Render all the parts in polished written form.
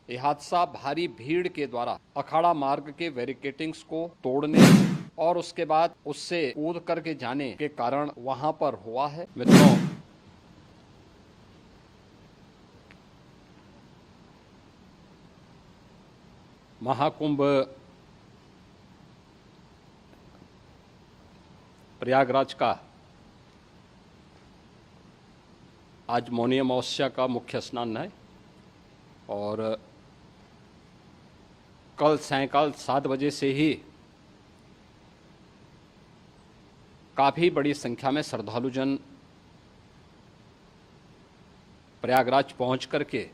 ये हादसा भारी भीड़ के द्वारा अखाड़ा मार्ग के बैरिकेटिंग्स को तोड़ने और उसके बाद उससे कूद करके जाने के कारण वहां पर हुआ है। मित्रों, महाकुंभ प्रयागराज का आज मौनी अमावस्या का मुख्य स्नान है और कल सायंकाल 7 बजे से ही काफ़ी बड़ी संख्या में श्रद्धालुजन प्रयागराज पहुंच करके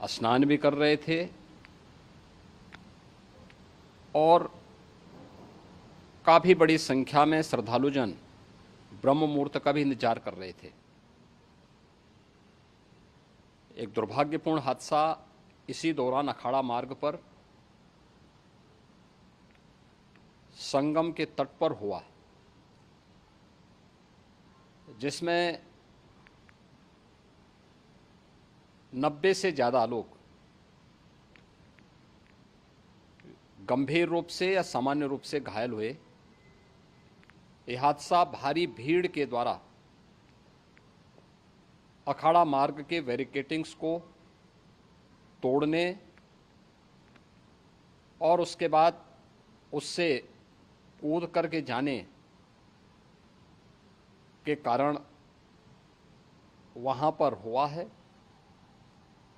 स्नान भी कर रहे थे और काफ़ी बड़ी संख्या में श्रद्धालुजन ब्रह्म मुहूर्त का भी इंतजार कर रहे थे। एक दुर्भाग्यपूर्ण हादसा इसी दौरान अखाड़ा मार्ग पर संगम के तट पर हुआ, जिसमें 90 से ज़्यादा लोग गंभीर रूप से या सामान्य रूप से घायल हुए। यह हादसा भारी भीड़ के द्वारा अखाड़ा मार्ग के बैरिकेटिंग्स को तोड़ने और उसके बाद उससे कूद करके जाने के कारण वहां पर हुआ है,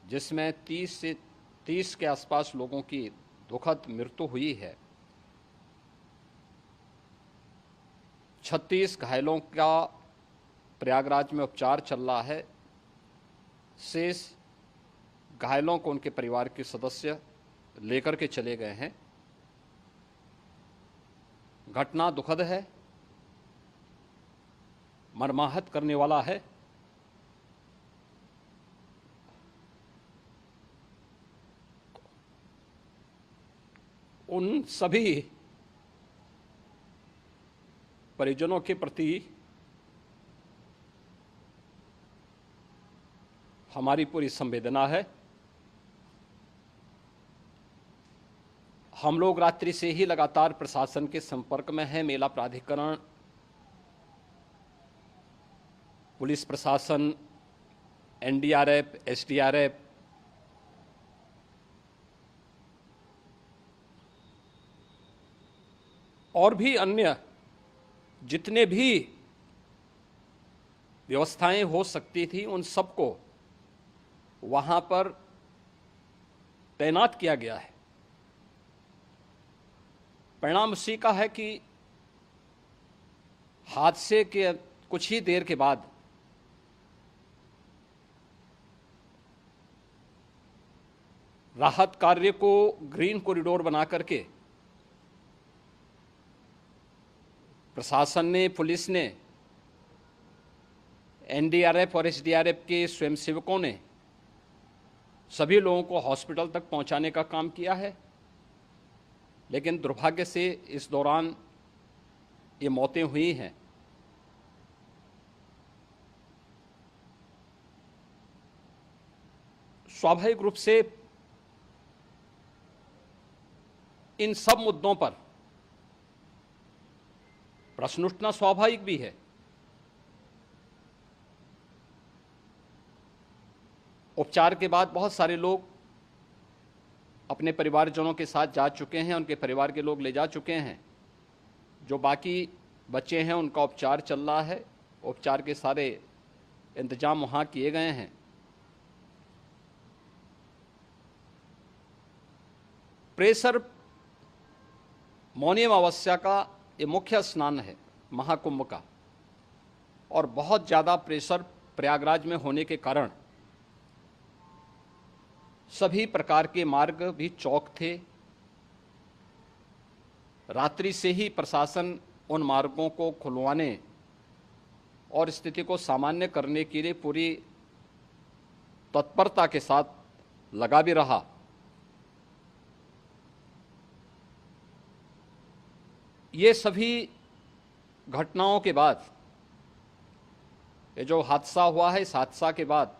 जिसमें 30 के आसपास लोगों की दुखद मृत्यु हुई है। 36 घायलों का प्रयागराज में उपचार चल रहा है। शेष घायलों को उनके परिवार के सदस्य लेकर के चले गए हैं। घटना दुखद है, मर्माहत करने वाला है। उन सभी परिजनों के प्रति हमारी पूरी संवेदना है। हम लोग रात्रि से ही लगातार प्रशासन के संपर्क में हैं। मेला प्राधिकरण, पुलिस प्रशासन, एनडीआरएफ, एसडीआरएफ, और भी अन्य जितने भी व्यवस्थाएं हो सकती थी उन सबको वहां पर तैनात किया गया है। परिणाम उसी का है कि हादसे के कुछ ही देर के बाद राहत कार्य को ग्रीन कॉरिडोर बना करके प्रशासन ने, पुलिस ने, एनडीआरएफ और एसडीआरएफ के स्वयंसेवकों ने सभी लोगों को हॉस्पिटल तक पहुंचाने का काम किया है। लेकिन दुर्भाग्य से इस दौरान ये मौतें हुई हैं। स्वाभाविक रूप से इन सब मुद्दों पर प्रश्न उठना स्वाभाविक भी है। उपचार के बाद बहुत सारे लोग अपने परिवारजनों के साथ जा चुके हैं, उनके परिवार के लोग ले जा चुके हैं। जो बाकी बच्चे हैं उनका उपचार चल रहा है। उपचार के सारे इंतजाम वहाँ किए गए हैं। प्रेशर मौनी अमावस्या का ये मुख्य स्नान है महाकुंभ का, और बहुत ज़्यादा प्रेशर प्रयागराज में होने के कारण सभी प्रकार के मार्ग भी चौक थे। रात्रि से ही प्रशासन उन मार्गों को खुलवाने और स्थिति को सामान्य करने के लिए पूरी तत्परता के साथ लगा भी रहा। ये सभी घटनाओं के बाद, ये जो हादसा हुआ है, इस हादसा के बाद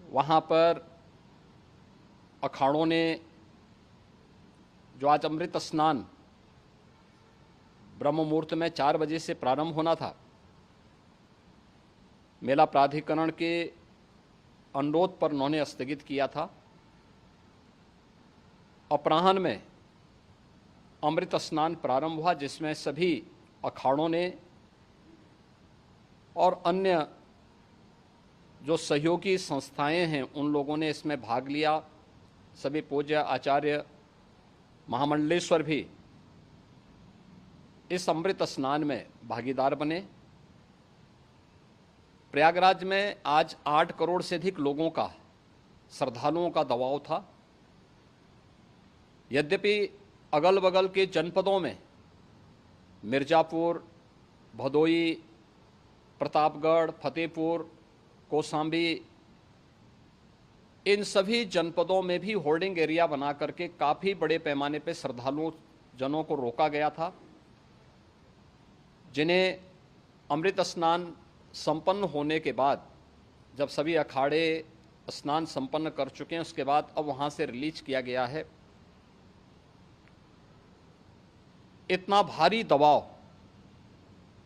वहाँ पर अखाड़ों ने जो आज अमृत स्नान ब्रह्म मुहूर्त में 4 बजे से प्रारंभ होना था, मेला प्राधिकरण के अनुरोध पर उन्होंने स्थगित किया था। अपराह्न में अमृत स्नान प्रारंभ हुआ, जिसमें सभी अखाड़ों ने और अन्य जो सहयोगी संस्थाएं हैं उन लोगों ने इसमें भाग लिया। सभी पूज्य आचार्य महामंडलेश्वर भी इस अमृत स्नान में भागीदार बने। प्रयागराज में आज 8 करोड़ से अधिक लोगों का, श्रद्धालुओं का दबाव था। यद्यपि अगल बगल के जनपदों में मिर्जापुर, भदोई, प्रतापगढ़, फतेहपुर, कौशाम्बी, इन सभी जनपदों में भी होल्डिंग एरिया बना करके काफ़ी बड़े पैमाने पर श्रद्धालुओं जनों को रोका गया था, जिन्हें अमृत स्नान संपन्न होने के बाद, जब सभी अखाड़े स्नान संपन्न कर चुके हैं, उसके बाद अब वहाँ से रिलीज किया गया है। इतना भारी दबाव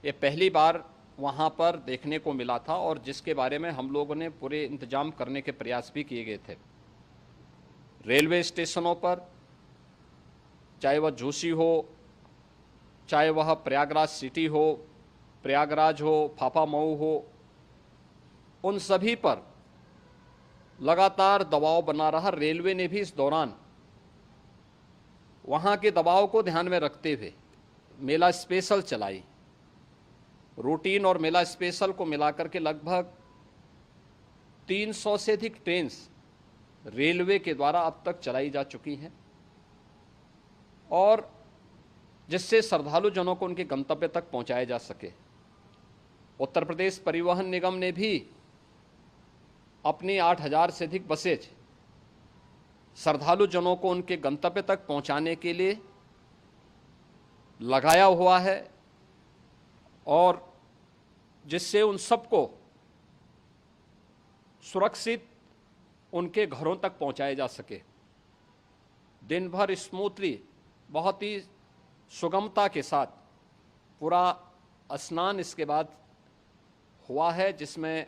ये पहली बार वहाँ पर देखने को मिला था, और जिसके बारे में हम लोगों ने पूरे इंतजाम करने के प्रयास भी किए गए थे। रेलवे स्टेशनों पर, चाहे वह झूसी हो, चाहे वह प्रयागराज सिटी हो, प्रयागराज हो, फाफा मऊ हो, उन सभी पर लगातार दबाव बना रहा। रेलवे ने भी इस दौरान वहाँ के दबाव को ध्यान में रखते हुए मेला स्पेशल चलाई। रूटीन और मेला स्पेशल को मिलाकर के लगभग 300 से अधिक ट्रेन रेलवे के द्वारा अब तक चलाई जा चुकी हैं, और जिससे श्रद्धालु जनों को उनके गंतव्य तक पहुंचाया जा सके। उत्तर प्रदेश परिवहन निगम ने भी अपनी 8000 से अधिक बसेज श्रद्धालु जनों को उनके गंतव्य तक पहुंचाने के लिए लगाया हुआ है, और जिससे उन सबको सुरक्षित उनके घरों तक पहुंचाया जा सके। दिन भर स्मूथली, बहुत ही सुगमता के साथ पूरा स्नान इसके बाद हुआ है, जिसमें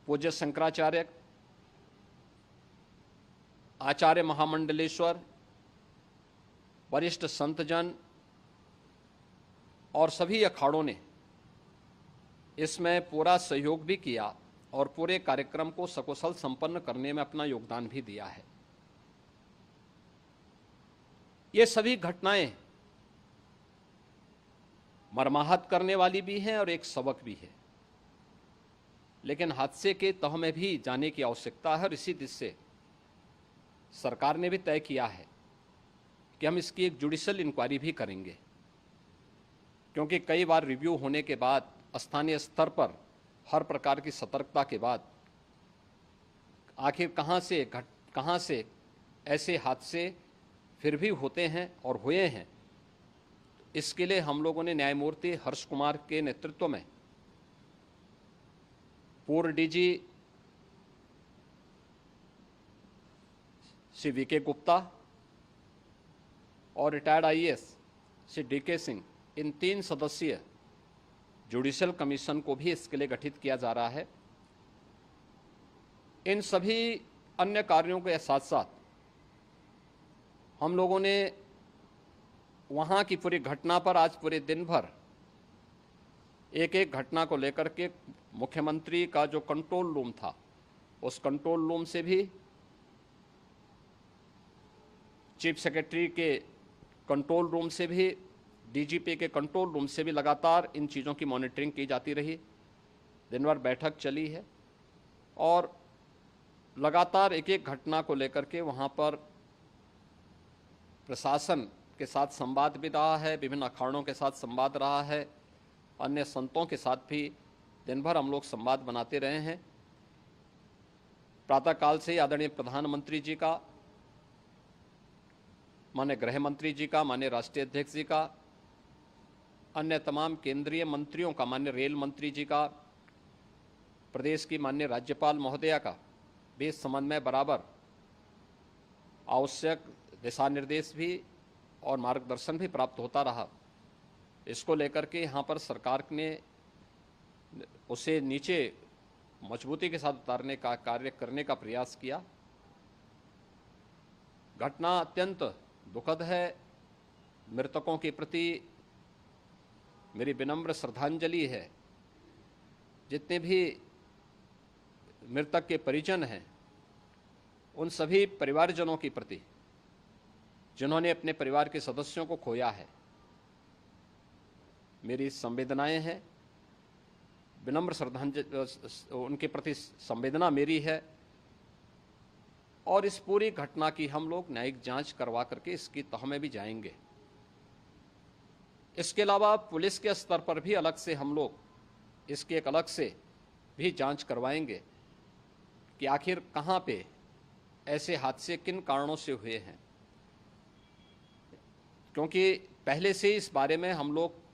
पूज्य शंकराचार्य, आचार्य महामंडलेश्वर, वरिष्ठ संतजन और सभी अखाड़ों ने इसमें पूरा सहयोग भी किया और पूरे कार्यक्रम को सकुशल संपन्न करने में अपना योगदान भी दिया है। ये सभी घटनाएं मर्माहत करने वाली भी हैं और एक सबक भी है, लेकिन हादसे के तह में भी जाने की आवश्यकता है, और इसी दिशा से सरकार ने भी तय किया है कि हम इसकी एक जुडिशियल इंक्वायरी भी करेंगे, क्योंकि कई बार रिव्यू होने के बाद स्थानीय स्तर पर हर प्रकार की सतर्कता के बाद आखिर कहाँ से ऐसे हादसे फिर भी होते हैं और हुए हैं। इसके लिए हम लोगों ने न्यायमूर्ति हर्ष कुमार के नेतृत्व में पूर्व डीजी श्री वीके गुप्ता और retired IAS Shri DK Singh, इन 3 सदस्यीय जुडिशियल कमीशन को भी इसके लिए गठित किया जा रहा है। इन सभी अन्य कार्यों के साथ साथ हम लोगों ने वहाँ की पूरी घटना पर आज पूरे दिन भर एक एक घटना को लेकर के मुख्यमंत्री का जो कंट्रोल रूम था, उस कंट्रोल रूम से भी, चीफ सेक्रेटरी के कंट्रोल रूम से भी, डीजीपी के कंट्रोल रूम से भी लगातार इन चीज़ों की मॉनिटरिंग की जाती रही। दिन भर बैठक चली है और लगातार एक एक घटना को लेकर के वहाँ पर प्रशासन के साथ संवाद भी रहा है, विभिन्न अखाड़ों के साथ संवाद रहा है, अन्य संतों के साथ भी दिन भर हम लोग संवाद बनाते रहे हैं। प्रातःकाल से आदरणीय प्रधानमंत्री जी का, माननीय गृह मंत्री जी का, माननीय राष्ट्रीय अध्यक्ष जी का, अन्य तमाम केंद्रीय मंत्रियों का, माननीय रेल मंत्री जी का, प्रदेश की माननीय राज्यपाल महोदया का भी इस संबंध में बराबर आवश्यक दिशा निर्देश भी और मार्गदर्शन भी प्राप्त होता रहा। इसको लेकर के यहाँ पर सरकार ने उसे नीचे मजबूती के साथ उतारने का कार्य करने का प्रयास किया। घटना अत्यंत दुखद है। मृतकों के प्रति मेरी विनम्र श्रद्धांजलि है। जितने भी मृतक के परिजन हैं, उन सभी परिवारजनों के प्रति जिन्होंने अपने परिवार के सदस्यों को खोया है, मेरी संवेदनाएं हैं। विनम्र श्रद्धांजलि उनके प्रति संवेदना मेरी है और इस पूरी घटना की हम लोग न्यायिक जांच करवा करके इसकी तह में भी जाएंगे। इसके अलावा पुलिस के स्तर पर भी अलग से हम लोग इसकी एक अलग से भी जांच करवाएंगे कि आखिर कहां पे ऐसे हादसे किन कारणों से हुए हैं, क्योंकि पहले से इस बारे में हम लोग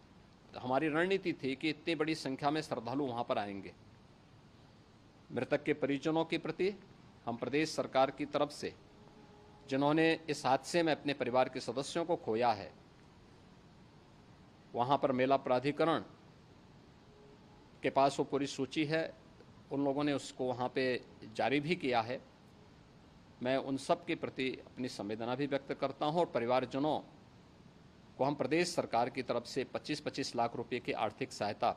हमारी रणनीति थी कि इतनी बड़ी संख्या में श्रद्धालु वहां पर आएंगे। मृतक के परिजनों के प्रति हम प्रदेश सरकार की तरफ से, जिन्होंने इस हादसे में अपने परिवार के सदस्यों को खोया है, वहां पर मेला प्राधिकरण के पास वो पूरी सूची है, उन लोगों ने उसको वहां पे जारी भी किया है। मैं उन सब के प्रति अपनी संवेदना भी व्यक्त करता हूं और परिवारजनों को हम प्रदेश सरकार की तरफ से 25-25 लाख रुपए की आर्थिक सहायता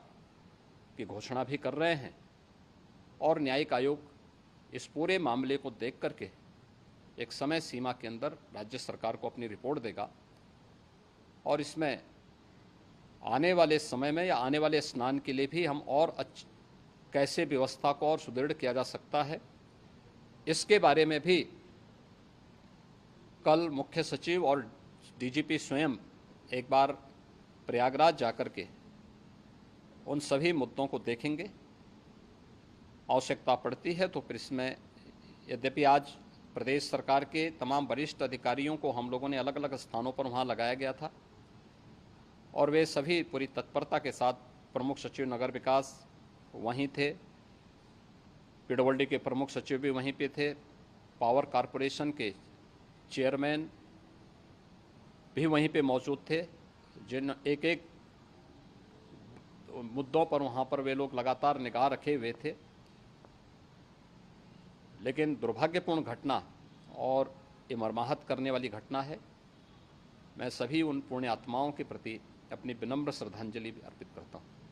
की घोषणा भी कर रहे हैं और न्यायिक आयोग इस पूरे मामले को देख करके एक समय सीमा के अंदर राज्य सरकार को अपनी रिपोर्ट देगा और इसमें आने वाले समय में या आने वाले स्नान के लिए भी हम और कैसे व्यवस्था को और सुदृढ़ किया जा सकता है, इसके बारे में भी कल मुख्य सचिव और डीजीपी स्वयं एक बार प्रयागराज जाकर के उन सभी मुद्दों को देखेंगे। आवश्यकता पड़ती है तो फिर इसमें, यद्यपि आज प्रदेश सरकार के तमाम वरिष्ठ अधिकारियों को हम लोगों ने अलग अलग स्थानों पर वहाँ लगाया गया था और वे सभी पूरी तत्परता के साथ, प्रमुख सचिव नगर विकास वहीं थे, पीडब्ल्यूडी के प्रमुख सचिव भी वहीं पे थे, पावर कॉरपोरेशन के चेयरमैन भी वहीं पे मौजूद थे, जिन एक एक मुद्दों पर वहाँ पर वे लोग लगातार निगाह रखे हुए थे। लेकिन दुर्भाग्यपूर्ण घटना और ये मर्माहत करने वाली घटना है। मैं सभी उन पुण्य आत्माओं के प्रति अपनी विनम्र श्रद्धांजलि अर्पित करता हूँ।